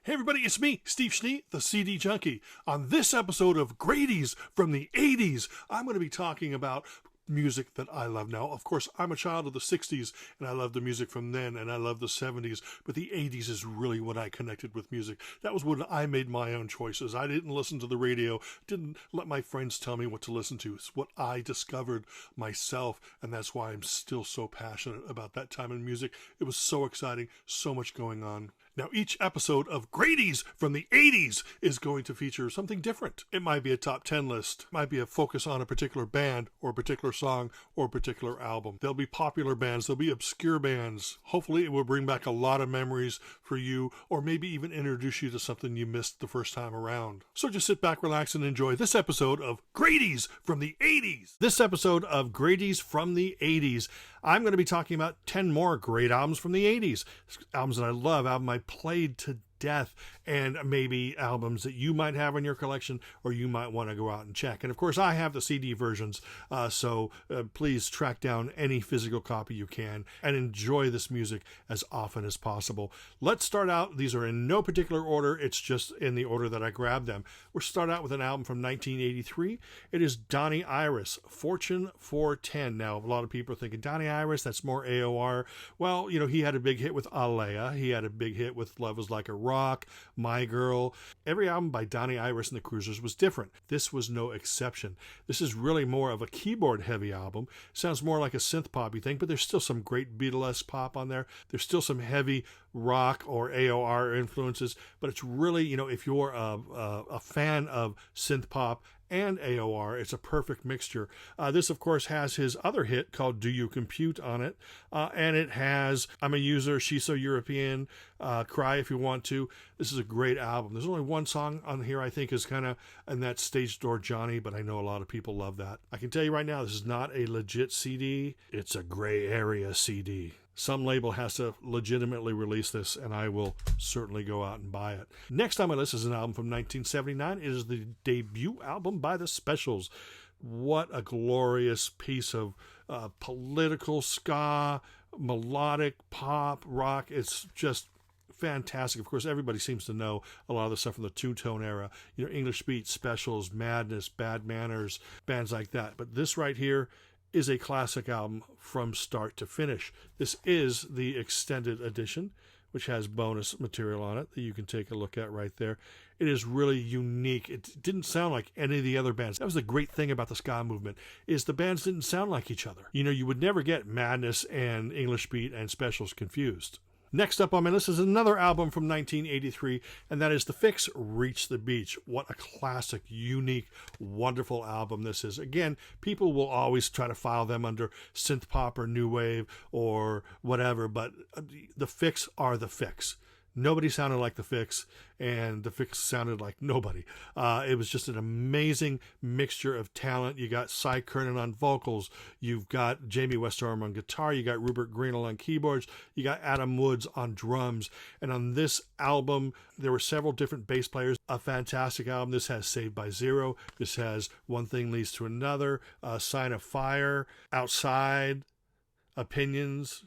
Hey everybody, it's me, Steve Schnee, the CD Junkie. On this episode of Greaties from the 80s, I'm going to be talking about music that I love now. Of course, I'm a child of the 60s, and I love the music from then, and I love the 70s, but the 80s is really when I connected with music. That was when I made my own choices. I didn't listen to the radio, didn't let my friends tell me what to listen to. It's what I discovered myself, and that's why I'm still so passionate about that time in music. It was so exciting, so much going on. Now, each episode of Greaties from the 80s is going to feature something different. It might be a top 10 list, it might be a focus on a particular band or a particular song or a particular album. There'll be popular bands, there'll be obscure bands. Hopefully it will bring back a lot of memories for you, or maybe even introduce you to something you missed the first time around. So just sit back, relax, and enjoy this episode of Greaties from the 80s. This episode of Greaties from the 80s, I'm going to be talking about 10 more great albums from the 80s. Albums that I love, albums I played to death, and maybe albums that you might have in your collection or you might want to go out and check. And of course, I have the CD versions, so please track down any physical copy you can and enjoy this music as often as possible. Let's start out. These are in no particular order. It's just in the order that I grabbed them. We'll start out with an album from 1983. It is Donnie Iris, Fortune 410. Now, a lot of people are thinking, Donnie Iris, that's more AOR. Well, you know, he had a big hit with Alea. He had a big hit with Love Is Like a Rock, My Girl. Every album by Donnie Iris and the Cruisers was different. This was no exception. This is really more of a keyboard-heavy album. Sounds more like a synth pop, you think, but there's still some great Beatlesque pop on there. There's still some heavy rock or AOR influences, but it's really, you know, if you're a fan of synth pop and AOR, it's a perfect mixture. This, of course, has his other hit called Do You Compute on it, and it has I'm a User, She's So European, Cry If You Want To. This is a great album. There's only one song on here I think is kind of in that Stage Door Johnny, but I know a lot of people love that. I can tell you right now, this is not a legit CD. It's a gray area CD. Some label has to legitimately release this, and I will certainly go out and buy it. Next on my list is an album from 1979. It is the debut album by the Specials. What a glorious piece of political ska, melodic pop, rock. It's just fantastic. Of course, everybody seems to know a lot of the stuff from the two-tone era. You know, English Beat, Specials, Madness, Bad Manners, bands like that. But this right here is a classic album from start to finish. This is the extended edition, which has bonus material on it that you can take a look at right there. It is really unique. It didn't sound like any of the other bands. That was the great thing about the ska movement, is the bands didn't sound like each other. You know, you would never get Madness and English Beat and Specials confused. Next up on my list is another album from 1983, and that is the FIXX, Reach the Beach. What a classic, unique, wonderful album this is. Again, people will always try to file them under synth pop or new wave or whatever, but the FIXX are the FIXX. Nobody sounded like the FIXX, and the FIXX sounded like nobody. It was just an amazing mixture of talent. You got Cy Curnin on vocals. You've got Jamie Westarm on guitar. You got Rupert Greenall on keyboards. You got Adam Woods on drums. And on this album, there were several different bass players. A fantastic album. This has Saved by Zero. This has One Thing Leads to Another, Sign of Fire, Outside, Opinions.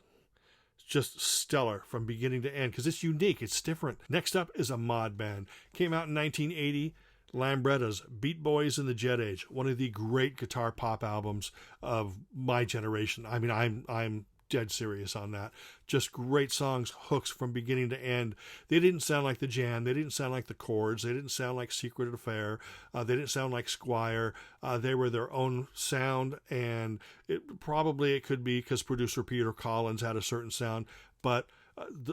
Just stellar from beginning to end because it's unique, it's different. Next up is a mod band. Came out in 1980, Lambrettas, Beat Boys in the Jet Age, one of the great guitar pop albums of my generation. I mean, I'm dead serious on that. Just great songs, hooks from beginning to end. They didn't sound like The Jam. They didn't sound like The Chords. They didn't sound like Secret Affair. They didn't sound like Squire. They were their own sound, and it could be because producer Peter Collins had a certain sound, but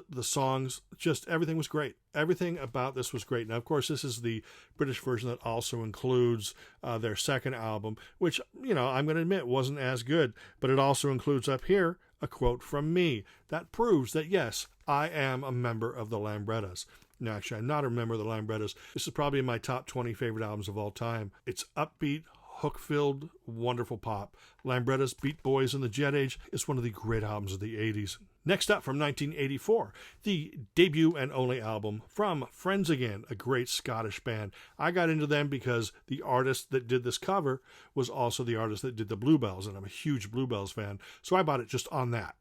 the songs, just everything was great. Everything about this was great. Now, of course, this is the British version that also includes their second album, which, you know, I'm going to admit wasn't as good, but it also includes up here a quote from me that proves that, yes, I am a member of the Lambrettas. No, actually, I'm not a member of the Lambrettas. This is probably in my top 20 favorite albums of all time. It's upbeat, hook-filled, wonderful pop. Lambrettas, Beat Boys in the Jet Age is one of the great albums of the 80s. Next up, from 1984, the debut and only album from Friends Again, a great Scottish band. I got into them because the artist that did this cover was also the artist that did the Bluebells, and I'm a huge Bluebells fan, so I bought it just on that.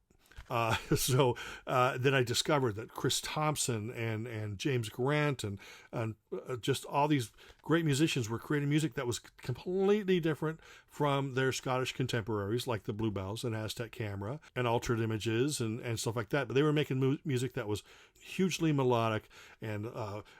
Then I discovered that Chris Thompson and James Grant and just all these great musicians were creating music that was completely different from their Scottish contemporaries, like the Bluebells and Aztec Camera and Altered Images and stuff like that. But they were making music that was hugely melodic and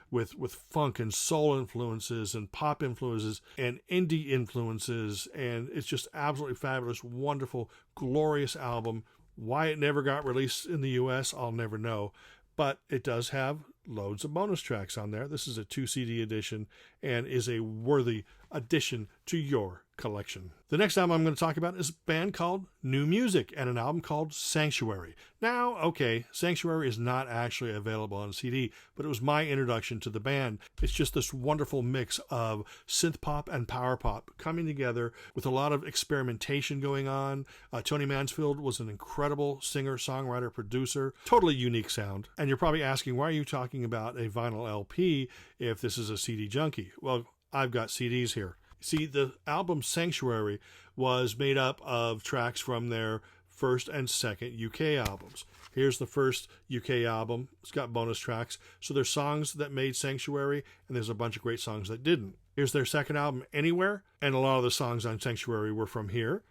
with funk and soul influences and pop influences and indie influences. And it's just absolutely fabulous, wonderful, glorious album. Why it never got released in the U.S., I'll never know. But it does have loads of bonus tracks on there. This is a 2 CD edition and is a worthy addition to your collection. The next album I'm going to talk about is a band called New Music and an album called Sanctuary. Now, okay, Sanctuary is not actually available on CD, but it was my introduction to the band. It's just this wonderful mix of synth pop and power pop coming together with a lot of experimentation going on. Tony Mansfield was an incredible singer, songwriter, producer, totally unique sound. And you're probably asking, why are you talking about a vinyl LP if this is a CD junkie? Well, I've got CDs here. See, the album Sanctuary was made up of tracks from their first and second UK albums. Here's the first UK album. It's got bonus tracks. So there's songs that made Sanctuary, and there's a bunch of great songs that didn't. Here's their second album, Anywhere, and a lot of the songs on Sanctuary were from here.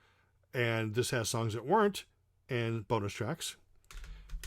And this has songs that weren't, and bonus tracks.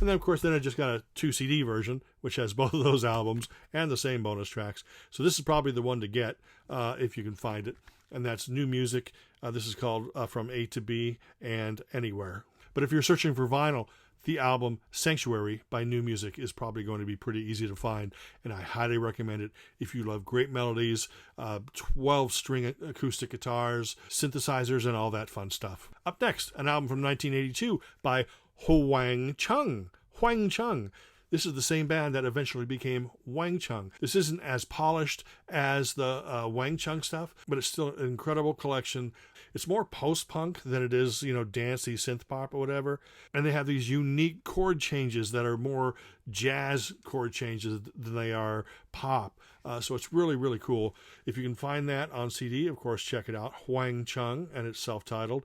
And then, of course, I just got a 2 CD version, which has both of those albums and the same bonus tracks. So this is probably the one to get if you can find it. And that's New Music. This is called From A to B and Anywhere. But if you're searching for vinyl, the album Sanctuary by New Music is probably going to be pretty easy to find. And I highly recommend it if you love great melodies, 12-string acoustic guitars, synthesizers, and all that fun stuff. Up next, an album from 1982 by HUANG CHUNG. HUANG CHUNG. This is the same band that eventually became HUANG CHUNG. This isn't as polished as the Wang Chung stuff, but it's still an incredible collection. It's more post-punk than it is, dancey synth pop or whatever. And they have these unique chord changes that are more jazz chord changes than they are pop. So it's really, really cool. If you can find that on CD, of course, check it out. HUANG CHUNG, and it's self-titled.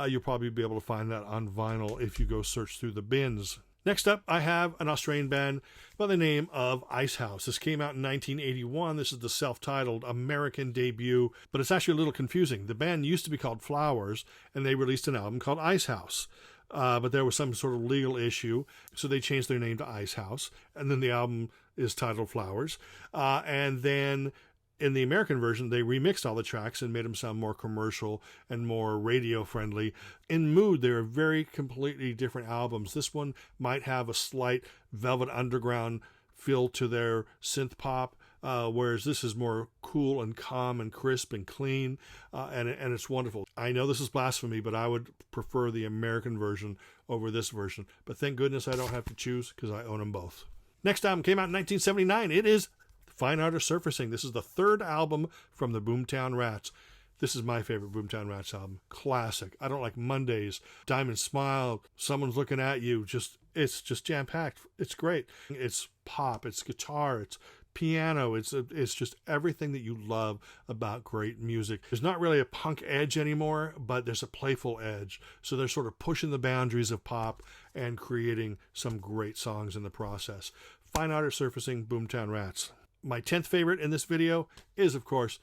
You'll probably be able to find that on vinyl if you go search through the bins. Next up, I have an Australian band by the name of ICEHOUSE. This came out in 1981. This is the self-titled American debut, but it's actually a little confusing. The band used to be called Flowers, and they released an album called ICEHOUSE. But there was some sort of legal issue, so they changed their name to ICEHOUSE, and then the album is titled Flowers. And then in the American version, they remixed all the tracks and made them sound more commercial and more radio-friendly. In mood, they are very completely different albums. This one might have a slight Velvet Underground feel to their synth pop, whereas this is more cool and calm and crisp and clean, and it's wonderful. I know this is blasphemy, but I would prefer the American version over this version. But thank goodness I don't have to choose because I own them both. Next album came out in 1979. It is Fine Art of Surfacing. This is the third album from the BOOMTOWN Rats. This is my favorite BOOMTOWN Rats album. Classic. I Don't Like Mondays, Diamond Smile, Someone's Looking at You. It's just jam-packed. It's great. It's pop, it's guitar, it's piano. It's just everything that you love about great music. There's not really a punk edge anymore, but there's a playful edge. So they're sort of pushing the boundaries of pop and creating some great songs in the process. Fine Art of Surfacing, BOOMTOWN Rats. My 10th favorite in this video is, of course,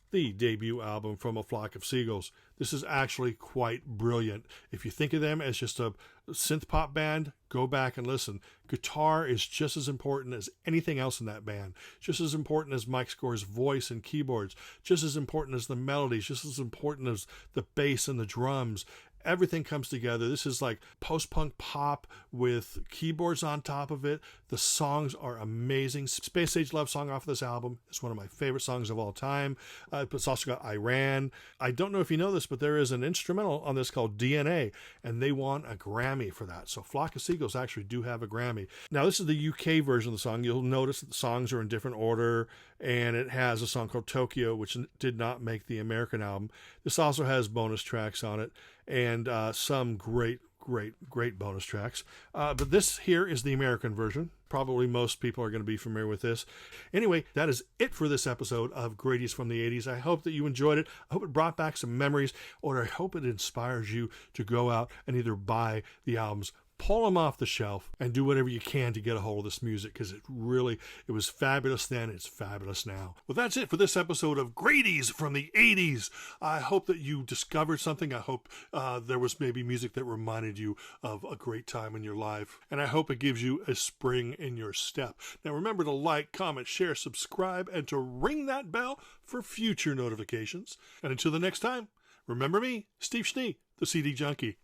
the debut album from A Flock of Seagulls. This is actually quite brilliant. If you think of them as just a synth pop band, go back and listen. Guitar is just as important as anything else in that band. Just as important as Mike Score's voice and keyboards. Just as important as the melodies. Just as important as the bass and the drums. Everything comes together. This is like post-punk pop with keyboards on top of it. The songs are amazing. Space Age Love Song off of this album is one of my favorite songs of all time. It's also got Iran. I don't know if you know this, but there is an instrumental on this called DNA, and they won a Grammy for that. So Flock of Seagulls actually do have a Grammy. Now, this is the UK version of the song. You'll notice that the songs are in different order, and it has a song called Tokyo, which did not make the American album. This also has bonus tracks on it, and some great bonus tracks. But this here is the American version. Probably most people are going to be familiar with this. Anyway, that is it for this episode of Greaties from the 80s. I hope that you enjoyed it. I hope it brought back some memories, or I hope it inspires you to go out and either buy the albums, pull them off the shelf and do whatever you can to get a hold of this music, because it was fabulous then, it's fabulous now. Well, that's it for this episode of Greaties from the 80s. I hope that you discovered something. I hope there was maybe music that reminded you of a great time in your life, and I hope it gives you a spring in your step. Now remember to like, comment, share, subscribe, and to ring that bell for future notifications. And until the next time, remember me, Steve Schnee, the CD Junkie.